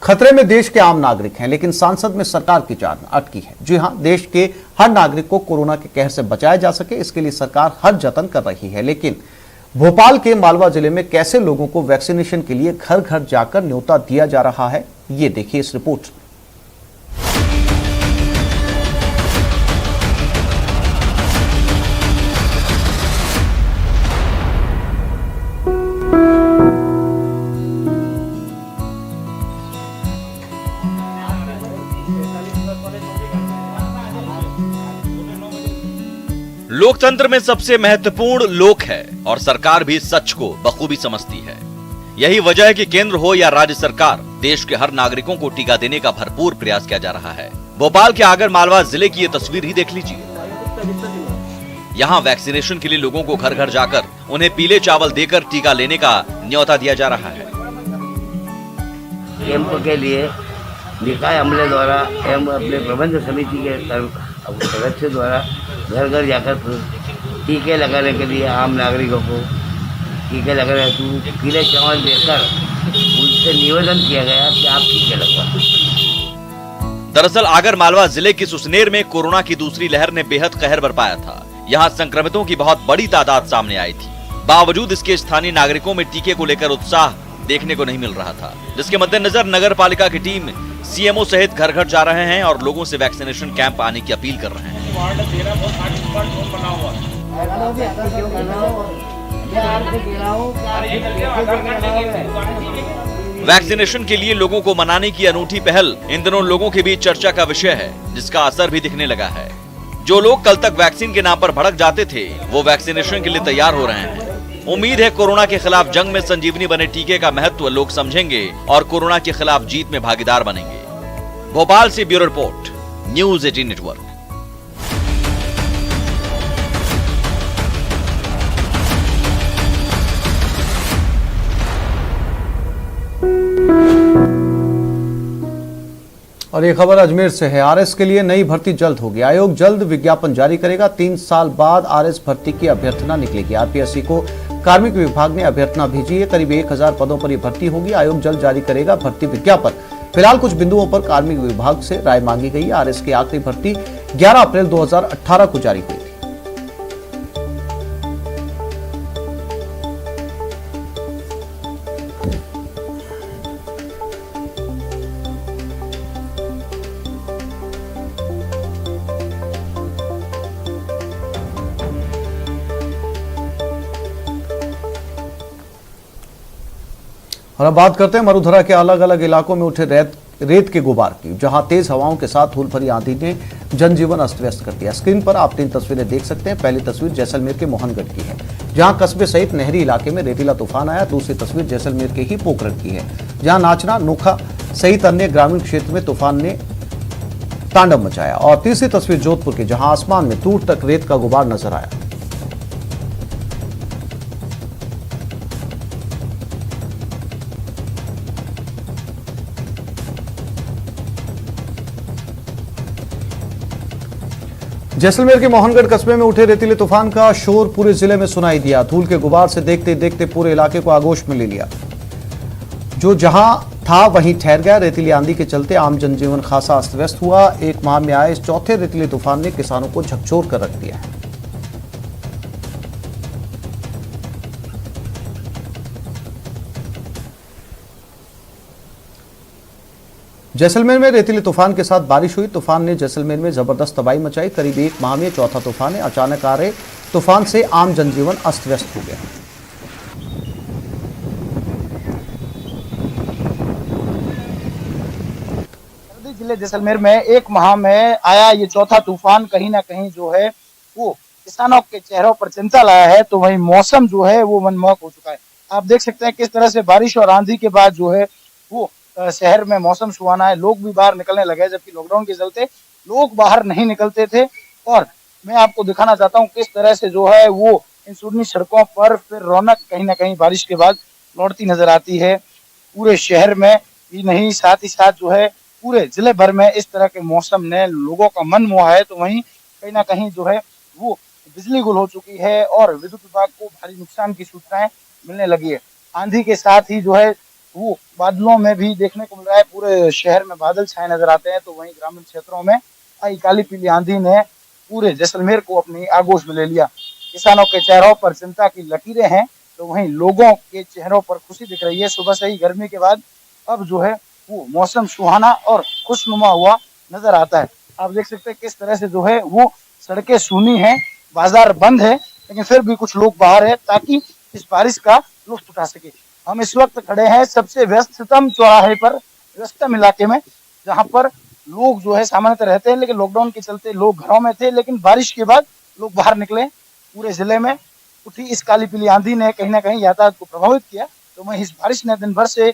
खतरे में देश के आम नागरिक हैं, लेकिन संसद में सरकार की जान अटकी है। जी हां, देश के हर नागरिक को कोरोना के कहर से बचाया जा सके, इसके लिए सरकार हर जतन कर रही है। लेकिन भोपाल के मालवा जिले में कैसे लोगों को वैक्सीनेशन के लिए घर घर जाकर न्योता दिया जा रहा है, ये देखिए इस रिपोर्ट। लोकतंत्र में सबसे महत्वपूर्ण लोक है और सरकार भी सच को बखूबी समझती है। यही वजह है कि केंद्र हो या राज्य सरकार, देश के हर नागरिकों को टीका देने का भरपूर प्रयास किया जा रहा है। भोपाल के आगर मालवा जिले की ये तस्वीर ही देख लीजिए। यहाँ वैक्सीनेशन के लिए लोगों को घर घर जाकर उन्हें पीले चावल देकर टीका लेने का न्योता दिया जा रहा है। कैंप के लिए निकाय अमले द्वारा एवं अपने प्रबंध समिति के सदस्य द्वारा घर घर जाकर टीके लगाने के लिए आम नागरिकों को टीके लगाने हेतु पीले चावल देकर उनसे निवेदन किया गया कि आप टीके लगवाएं। दरअसल आगर मालवा जिले की सुसनेर में कोरोना की दूसरी लहर ने बेहद कहर बरपाया था। यहाँ संक्रमितों की बहुत बड़ी तादाद सामने आई थी। बावजूद इसके स्थानीय नागरिकों में टीके को लेकर उत्साह देखने को नहीं मिल रहा था, जिसके मद्देनजर नगर पालिका की टीम सीएमओ सहित घर घर जा रहे हैं और लोगों से वैक्सीनेशन कैंप आने की अपील कर रहे हैं। वैक्सीनेशन के लिए लोगों को मनाने की अनूठी पहल इन दिनों लोगों के बीच चर्चा का विषय है, जिसका असर भी दिखने लगा है। जो लोग कल तक वैक्सीन के नाम पर भड़क जाते थे, वो वैक्सीनेशन के लिए तैयार हो रहे हैं। उम्मीद है कोरोना के खिलाफ जंग में संजीवनी बने टीके का महत्व लोग समझेंगे और कोरोना के खिलाफ जीत में भागीदार बनेंगे। भोपाल से ब्यूरो रिपोर्ट, न्यूज़ 18 नेटवर्क। और ये खबर अजमेर से है। आरएस के लिए नई भर्ती जल्द होगी। आयोग जल्द विज्ञापन जारी करेगा। 3 साल बाद आरएस भर्ती की अभ्यर्थना निकलेगी। आरपीएससी को कार्मिक विभाग ने अभ्यर्थना भेजी है। करीब 1000 पदों पर यह भर्ती होगी। आयोग जल्द जारी करेगा भर्ती विज्ञापन। फिलहाल कुछ बिंदुओं पर कार्मिक विभाग से राय मांगी गई है। आरएस की आखिरी भर्ती 11 अप्रैल 2018 को जारी हुई थी। और अब बात करते हैं मरुधरा के अलग अलग इलाकों में उठे रेत के गुबार की, जहां तेज हवाओं के साथ धूल भरी आंधी ने जनजीवन अस्त व्यस्त कर दिया। स्क्रीन पर आप 3 तस्वीरें देख सकते हैं। पहली तस्वीर जैसलमेर के मोहनगढ़ की है, जहां कस्बे सहित नहरी इलाके में रेतीला तूफान आया। दूसरी तस्वीर जैसलमेर के ही पोखरण की है, जहां नाचना, नोखा सहित अन्य ग्रामीण क्षेत्र में तूफान ने तांडव मचाया। और तीसरी तस्वीर जोधपुर की, जहां आसमान में दूर तक रेत का गुबार नजर आया। जैसलमेर के मोहनगढ़ कस्बे में उठे रेतीले तूफान का शोर पूरे जिले में सुनाई दिया। धूल के गुबार से देखते देखते पूरे इलाके को आगोश में ले लिया। जो जहां था वहीं ठहर गया। रेतीली आंधी के चलते आम जनजीवन खासा अस्त व्यस्त हुआ। 1 माह में आए इस चौथे रेतीले तूफान ने किसानों को झकझोर कर रख दिया है। जैसलमेर में रेतीले तूफान के साथ बारिश हुई। तूफान ने जैसलमेर में जबरदस्त तबाही मचाई। करीब 1 माह में चौथा तूफान है। अचानक आ रहे तूफान से आम जनजीवन अस्त व्यस्त हो गया। जिले जैसलमेर में 1 माह में आया ये चौथा तूफान कहीं ना कहीं जो है वो किसानों के चेहरों पर चिंता लाया है। तो वही मौसम जो है वो मनमोहक हो चुका है। आप देख सकते हैं किस तरह से बारिश और आंधी के बाद जो है वो शहर में मौसम सुहाना है। लोग भी बाहर निकलने लगे, जबकि लॉकडाउन के चलते लोग बाहर नहीं निकलते थे। और मैं आपको दिखाना चाहता हूँ किस तरह से जो है वो इन सुरनी सड़कों पर फिर रौनक कहीं ना कहीं बारिश के बाद लौटती नजर आती है। पूरे शहर में ही नहीं, साथ ही साथ जो है पूरे जिले भर में इस तरह के मौसम ने लोगों का मन मोहा है। तो वहीं कहीं ना कहीं जो है वो बिजली गुल हो चुकी है और विद्युत विभाग को भारी नुकसान की सूचनाएं मिलने लगी है। आंधी के साथ ही जो है वो बादलों में भी देखने को मिल रहा है। पूरे शहर में बादल छाए नजर आते हैं, तो वहीं ग्रामीण क्षेत्रों में आई काली पीली आंधी ने पूरे जैसलमेर को अपनी आगोश में ले लिया। किसानों के चेहरों पर चिंता की लकीरें हैं, तो वहीं लोगों के चेहरों पर खुशी दिख रही है। सुबह से ही गर्मी के बाद अब जो है वो मौसम सुहाना और खुशनुमा हुआ नजर आता है। आप देख सकते हैं किस तरह से जो है वो सड़कें सूनी हैं, बाजार बंद है, लेकिन फिर भी कुछ लोग बाहर है ताकि इस बारिश का लुत्फ उठा सके। हम इस वक्त खड़े हैं सबसे व्यस्ततम चौराहे पर, व्यस्ततम इलाके में, जहां पर लोग जो है सामान्यतः रहते हैं, लेकिन लॉकडाउन के चलते लोग घरों में थे, लेकिन बारिश के बाद लोग बाहर निकले। पूरे जिले में उठी इस काली पीली आंधी ने कहीं ना कहीं यातायात को प्रभावित किया, तो वहीं इस बारिश ने दिन भर से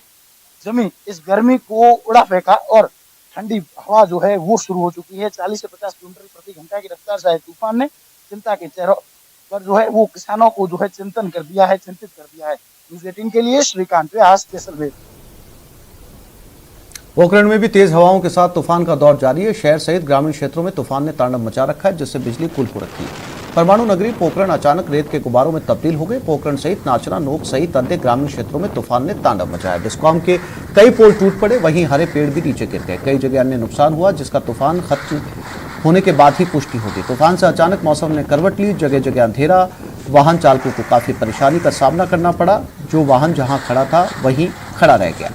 जमी इस गर्मी को उड़ा फेंका और ठंडी हवा जो है वो शुरू हो चुकी है। 40 से 50 किलोमीटर प्रति घंटा की रफ्तार से आए तूफान ने चिंता के चेहरों पर जो है वो किसानों को जो है चिंतन कर दिया है, चिंतित कर दिया है। न्यूज़ 18 के लिए श्रीकांत व्यास, जैसलमेर। पोखरण में भी तेज हवाओं के साथ तूफान का दौर जारी है। शहर सहित ग्रामीण क्षेत्रों में तूफान ने तांडव मचा रखा है, जिससे बिजली गुल हो रखी है। परमाणु नगरी पोखरण अचानक रेत के गुब्बारों में तब्दील हो गए। पोखरण सहित नाचना, नोक सहित अन्य ग्रामीण क्षेत्रों में तूफान ने तांडव मचाया। डिस्कॉम के कई पोल टूट पड़े, वहीं हरे पेड़ भी नीचे गिर गए। कई जगह अन्य नुकसान हुआ, जिसका तूफान खत्म होने के बाद ही पुष्टि होगी। तूफान से अचानक मौसम ने करवट ली, जगह जगह अंधेरा। वाहन चालकों को काफी परेशानी का सामना करना पड़ा। जो वाहन जहां खड़ा था वहीं खड़ा रह गया।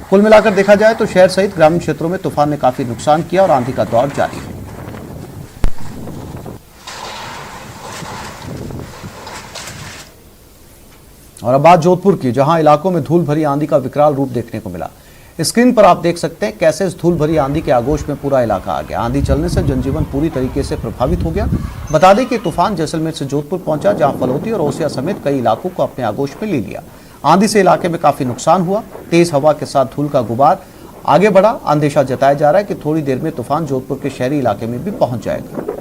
कुल मिलाकर देखा जाए तो शहर सहित ग्रामीण क्षेत्रों में तूफान ने काफी नुकसान किया और आंधी का दौर जारी है। और अब बात जोधपुर की, जहां इलाकों में धूल भरी आंधी का विकराल रूप देखने को मिला। स्क्रीन पर आप देख सकते हैं कैसे इस धूल भरी आंधी के आगोश में पूरा इलाका आ गया। आंधी चलने से जनजीवन पूरी तरीके से प्रभावित हो गया। बता दें कि तूफान जैसलमेर से जोधपुर पहुंचा, जहां फलोती और ओसिया समेत कई इलाकों को अपने आगोश में ले लिया। आंधी से इलाके में काफी नुकसान हुआ। तेज हवा के साथ धूल का गुबार आगे बढ़ा। अंदेशा जताया जा रहा है कि थोड़ी देर में तूफान जोधपुर के शहरी इलाके में भी पहुंच जाएगा।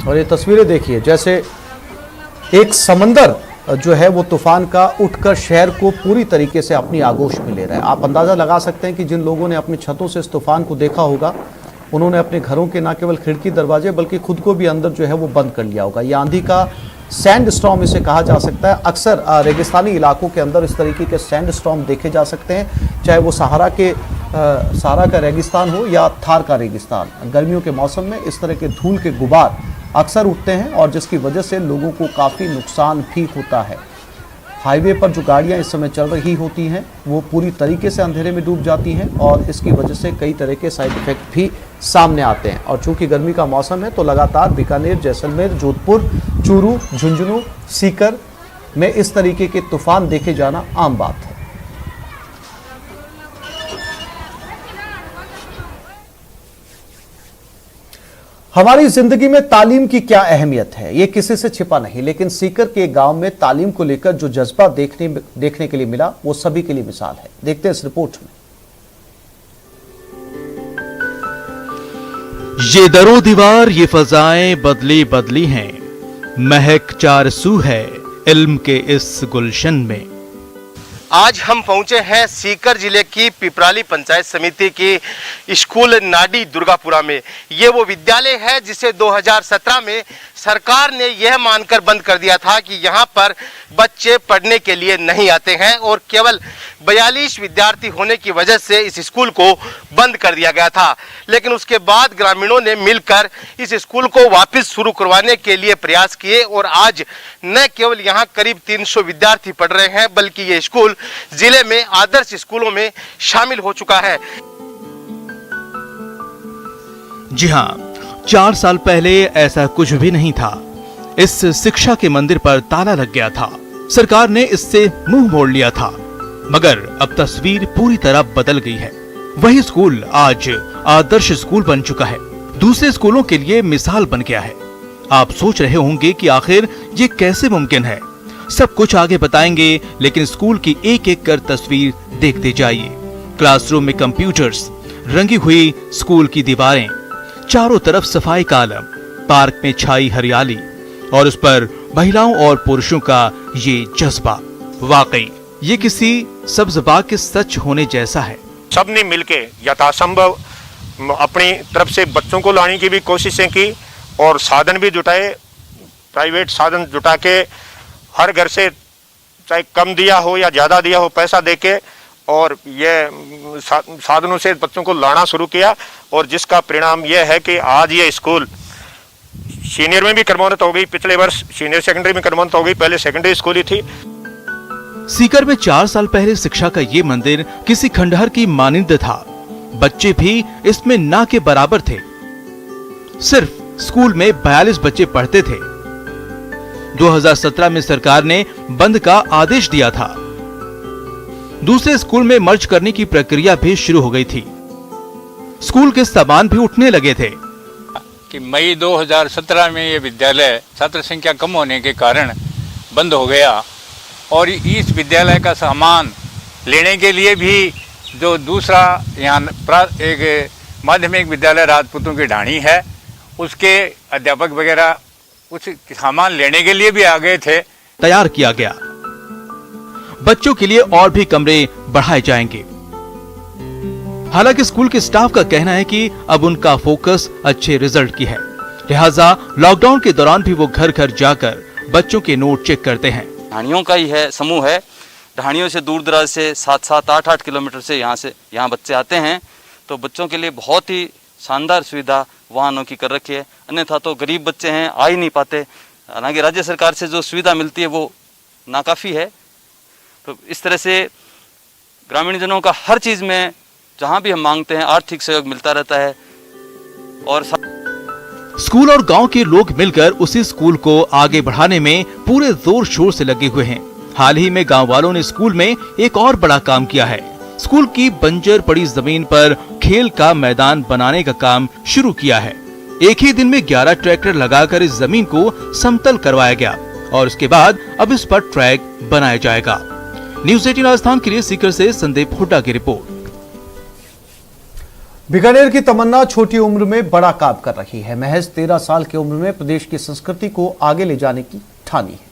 और ये तस्वीरें देखिए, जैसे एक समंदर जो है वो तूफान का उठकर शहर को पूरी तरीके से अपनी आगोश में ले रहा है। आप अंदाजा लगा सकते हैं कि जिन लोगों ने अपनी छतों से इस तूफान को देखा होगा, उन्होंने अपने घरों के न केवल खिड़की दरवाजे बल्कि खुद को भी अंदर जो है वो बंद कर लिया होगा। ये आंधी का सैंड स्टॉर्म इसे कहा जा सकता है। अक्सर रेगिस्तानी इलाकों के अंदर इस तरीके के सैंड स्टॉर्म देखे जा सकते हैं, चाहे वो सहारा का रेगिस्तान हो या थार का रेगिस्तान। गर्मियों के मौसम में इस तरह के धूल के गुबार अक्सर उठते हैं और जिसकी वजह से लोगों को काफ़ी नुकसान भी होता है। हाईवे पर जो गाड़ियां इस समय चल रही होती हैं वो पूरी तरीके से अंधेरे में डूब जाती हैं और इसकी वजह से कई तरह के साइड इफेक्ट भी सामने आते हैं। और चूंकि गर्मी का मौसम है तो लगातार बीकानेर, जैसलमेर, जोधपुर, चूरू, झुंझुनू, सीकर में इस तरीके के तूफान देखे जाना आम बात है। हमारी जिंदगी में तालीम की क्या अहमियत है, ये किसी से छिपा नहीं, लेकिन सीकर के गांव में तालीम को लेकर जो जज्बा देखने के लिए मिला वो सभी के लिए मिसाल है। देखते हैं इस रिपोर्ट में। ये दरो दीवार, ये फजाएं बदली बदली हैं, महक चारसू है इल्म के इस गुलशन में। आज हम पहुंचे हैं सीकर जिले की पिपराली पंचायत समिति की स्कूल नाडी दुर्गापुरा में। ये वो विद्यालय है जिसे 2017 में सरकार ने यह मानकर बंद कर दिया था कि यहाँ पर बच्चे पढ़ने के लिए नहीं आते हैं और केवल 42 विद्यार्थी होने की वजह से इस स्कूल को बंद कर दिया गया था। लेकिन उसके बाद ग्रामीणों ने मिलकर इस स्कूल को वापस शुरू करवाने के लिए प्रयास किए और आज न केवल यहाँ करीब 300 विद्यार्थी पढ़ रहे हैं बल्कि ये स्कूल जिले में आदर्श स्कूलों में शामिल हो चुका है। जी हाँ, 4 साल पहले ऐसा कुछ भी नहीं था। इस शिक्षा के मंदिर पर ताला लग गया था। सरकार ने इससे मुंह मोड़ लिया था, मगर अब तस्वीर पूरी तरह बदल गई है। वही स्कूल आज आदर्श स्कूल बन चुका है, दूसरे स्कूलों के लिए मिसाल बन गया है। आप सोच रहे होंगे कि आखिर ये कैसे मुमकिन है। सब कुछ आगे बताएंगे, लेकिन स्कूल की एक एक कर तस्वीर देखते जाइए। क्लासरूम में कंप्यूटर्स, रंगी हुई स्कूल की दीवारें, चारों तरफ सफाई का आलम, पार्क में छाई हरियाली और उस पर महिलाओं और पुरुषों का ये जज्बा। वाकई ये किसी सब्ज बाग के सच होने जैसा है। सबने मिलके यथासंभव अपनी तरफ से बच्चों को लाने की भी कोशिशें की और साधन भी जुटाए, प्राइवेट साधन जुटा के हर घर से चाहे कम दिया हो या ज़्यादा दिया हो पैसा देके और ये साधनों से बच्चों को लाना शुरू किया और जिसका परिणाम यह है कि आज ये स्कूल सीनियर में भी क्रमोन्नत हो गई। पिछले वर्ष सीनियर सेकेंडरी में क्रमोन्नत हो गई, पहले सेकेंडरी स्कूल ही थी। सीकर में 4 साल पहले शिक्षा का ये मंदिर किसी खंडहर की मानिंद था। बच्चे भी इसमें ना के बराबर थे। सिर्फ स्कूल में 42 बच्चे पढ़ते थे। 2017 में सरकार ने बंद का आदेश दिया था। दूसरे स्कूल में मर्ज करने की प्रक्रिया भी शुरू हो गई थी। स्कूल के सामान भी उठने लगे थे कि मई 2017 में ये विद्यालय छात्र संख्या कम होने के कारण बंद हो गया और इस विद्यालय का सामान लेने के लिए भी जो दूसरा यहाँ एक माध्यमिक विद्यालय राजपूतों की ढाणी है उसके अध्यापक वगैरह कुछ सामान लेने के लिए भी आ गए थे। तैयार किया गया। बच्चों के लिए और भी कमरे बढ़ाए जाएंगे। हालांकि स्कूल के स्टाफ का कहना है कि अब उनका फोकस अच्छे रिजल्ट की है, लिहाजा लॉकडाउन के दौरान भी वो घर घर जाकर बच्चों के नोट चेक करते हैं। ढाणियों का ही है समूह है। ढाणियों से दूर दराज से 7-7, 8-8 किलोमीटर से यहाँ बच्चे आते हैं, तो बच्चों के लिए बहुत ही शानदार सुविधा वाहनों की कर रखी है। अन्यथा तो गरीब बच्चे हैं, आ ही नहीं पाते। हालांकि राज्य सरकार से जो सुविधा मिलती है वो नाकाफी है। तो इस तरह से ग्रामीण जनों का हर चीज में जहां भी हम मांगते हैं आर्थिक सहयोग मिलता रहता है। और स्कूल और गांव के लोग मिलकर उसी स्कूल को आगे बढ़ाने में पूरे जोर शोर से लगे हुए हैं। हाल ही में गांव वालों ने स्कूल में एक और बड़ा काम किया है। स्कूल की बंजर पड़ी जमीन पर खेल का मैदान बनाने का काम शुरू किया है। एक ही दिन में 11 ट्रैक्टर लगाकर इस जमीन को समतल करवाया गया और उसके बाद अब इस पर ट्रैक बनाया जाएगा। न्यूज़ 18 राजस्थान के लिए सीकर से संदीप हुड्डा की रिपोर्ट। बीकानेर की तमन्ना छोटी उम्र में बड़ा काम कर रही है। महज 13 साल की उम्र में प्रदेश की संस्कृति को आगे ले जाने की ठानी है।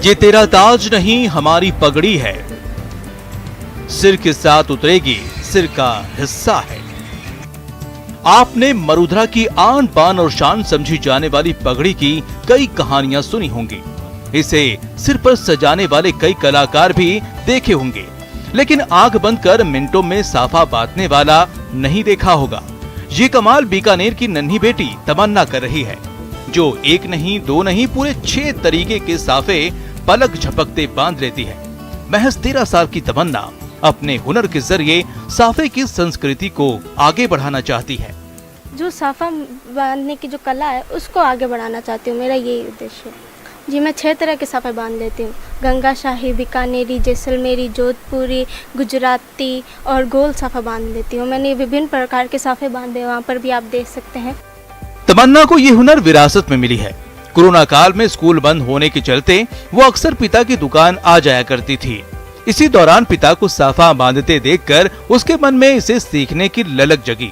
ये तेरा ताज नहीं हमारी पगड़ी है, सिर के साथ उतरेगी, सिर का हिस्सा है। आपने मरुधरा की आन बान और शान समझी जाने वाली पगड़ी की कई कहानियां सुनी होंगी। इसे सिर पर सजाने वाले कई कलाकार भी देखे होंगे, लेकिन आंख बंद कर मिनटों में साफा बांधने वाला नहीं देखा होगा। ये कमाल बीकानेर की नन्ही बेटी तमन्ना कर रही है, जो एक नहीं दो नहीं पूरे 6 तरीके के साफे पलक झपकते बांध लेती है। महज 13 साल की तमन्ना अपने हुनर के जरिए साफे की संस्कृति को आगे बढ़ाना चाहती है। जो साफा बांधने की जो कला है उसको आगे बढ़ाना चाहती हूँ, मेरा यही उद्देश्य है जी। मैं 6 तरह के साफे बांध लेती हूँ। गंगा शाही, बीकानेरी, जैसलमेरी, जोधपुरी, गुजराती और गोल साफा बांध लेती हूँ। मैंने विभिन्न प्रकार के साफे बांधे, वहाँ पर भी आप देख सकते हैं। तमन्ना को ये हुनर विरासत में मिली है। कोरोना काल में स्कूल बंद होने के चलते वो अक्सर पिता की दुकान आ जाया करती थी। इसी दौरान पिता को साफा बांधते देखकर उसके मन में इसे सीखने की ललक जगी।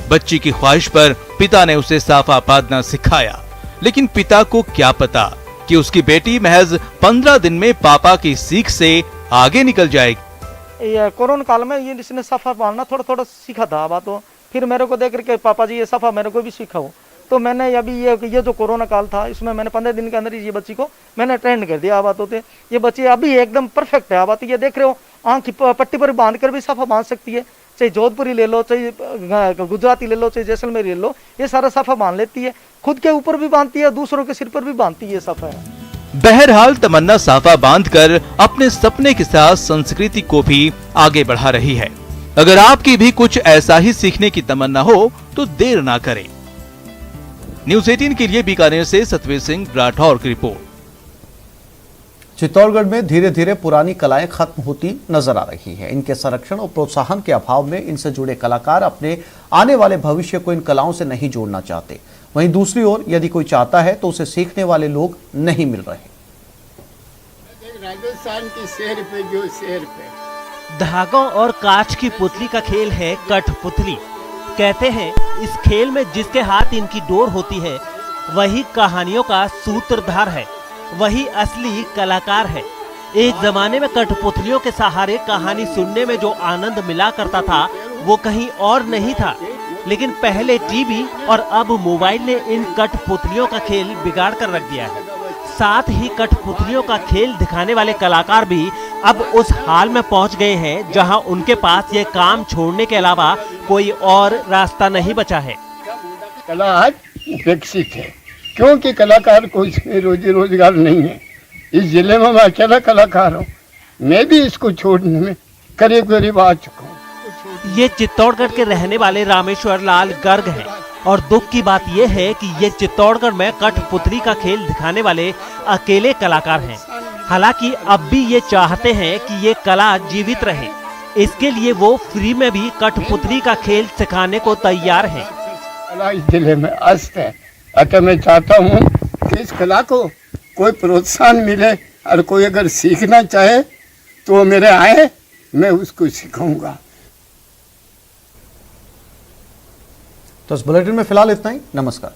बच्ची की ख्वाहिश पर पिता ने उसे साफा बांधना सिखाया, लेकिन पिता को क्या पता कि उसकी बेटी महज 15 दिन में पापा की सीख से आगे निकल जाएगी। ये कोरोना काल में ये इसने साफा बांधना थोड़ा थोड़ा सीखा था। अब तो फिर मेरे को देख करके पापा जी ये साफा मेरे को भी सीखाओ, तो मैंने अभी ये जो कोरोना काल था इसमें मैंने 15 दिन के अंदर ये बच्ची को मैंने ट्रेंड कर दिया। बात होते ये बच्ची अभी एकदम परफेक्ट है। बात ये देख रहे हो, आंख की पट्टी पर बांध कर भी साफा बांध सकती है। चाहे जोधपुरी ले लो, चाहे गुजराती ले लो, चाहे जैसलमेरी ले लो, ये सारा साफा बांध लेती है। खुद के ऊपर भी बांधती है, दूसरों के सिर पर भी बांधती है साफा। बहरहाल तमन्ना साफा बांधकर अपने सपने के साथ संस्कृति को भी आगे बढ़ा रही है। अगर आपकी भी कुछ ऐसा ही सीखने की तमन्ना हो तो देर ना करें। न्यूज़ 18 के लिए बीकानेर से सतवीर सिंह राठौर की रिपोर्ट। चित्तौड़गढ़ में धीरे धीरे पुरानी कलाएं खत्म होती नजर आ रही हैं। इनके संरक्षण और प्रोत्साहन के अभाव में इनसे जुड़े कलाकार अपने आने वाले भविष्य को इन कलाओं से नहीं जोड़ना चाहते। वहीं दूसरी ओर यदि कोई चाहता है तो उसे सीखने वाले लोग नहीं मिल रहे। राजस्थान की शेर पे जो शेर पे धागों और कांच की पुतली का खेल है कठपुतली। कहते हैं इस खेल में जिसके हाथ इनकी डोर होती है वही कहानियों का सूत्रधार है, वही असली कलाकार है। एक जमाने में कठपुतलियों के सहारे कहानी सुनने में जो आनंद मिला करता था वो कहीं और नहीं था, लेकिन पहले टीवी और अब मोबाइल ने इन कठपुतलियों का खेल बिगाड़ कर रख दिया है। साथ ही कठपुतलियों का खेल दिखाने वाले कलाकार भी अब उस हाल में पहुंच गए हैं जहां उनके पास ये काम छोड़ने के अलावा कोई और रास्ता नहीं बचा है। कला आज विकसित है क्योंकि कलाकार को इसमें रोजी रोजगार नहीं है। इस जिले में मैं अकेला कलाकार हूँ, मैं भी इसको छोड़ने में करीब करीब आ चुका हूँ। ये चित्तौड़गढ़ के रहने वाले रामेश्वर लाल गर्ग हैं और दुख की बात यह है कि ये चित्तौड़गढ़ में कठपुतली का खेल दिखाने वाले अकेले कलाकार हैं। हालांकि अब भी ये चाहते हैं कि ये कला जीवित रहे, इसके लिए वो फ्री में भी कठपुतली का खेल सिखाने को तैयार हैं। कला इस जिले में अस्त है, अतः मैं चाहता हूँ कि इस कला को कोई प्रोत्साहन मिले और कोई अगर सीखना चाहे तो मेरे आए, मैं उसको सिखाऊंगा। तो इस बुलेटिन में फिलहाल इतना ही। नमस्कार।